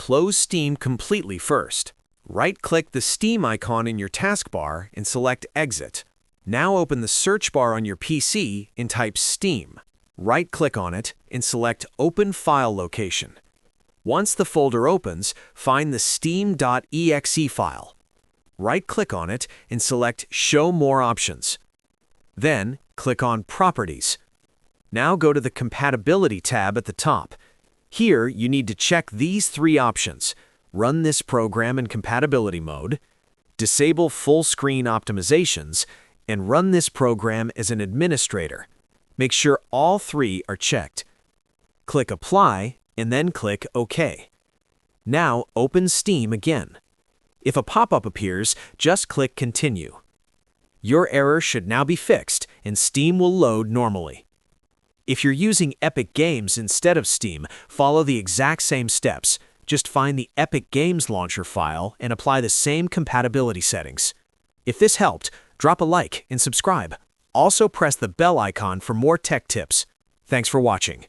close Steam completely first. Right-click the Steam icon in your taskbar and select Exit. Now open the search bar on your PC and type Steam. Right-click on it and select Open File Location. Once the folder opens, find the steam.exe file. Right-click on it and select Show More Options. Then, click on Properties. Now go to the Compatibility tab at the top. Here, you need to check these three options: run this program in compatibility mode, disable full screen optimizations, and run this program as an administrator. Make sure all three are checked. Click Apply, and then click OK. Now open Steam again. If a pop-up appears, just click Continue. Your error should now be fixed, and Steam will load normally. If you're using Epic Games instead of Steam, follow the exact same steps. Just find the Epic Games Launcher file and apply the same compatibility settings. If this helped, drop a like and subscribe. Also press the bell icon for more tech tips. Thanks for watching.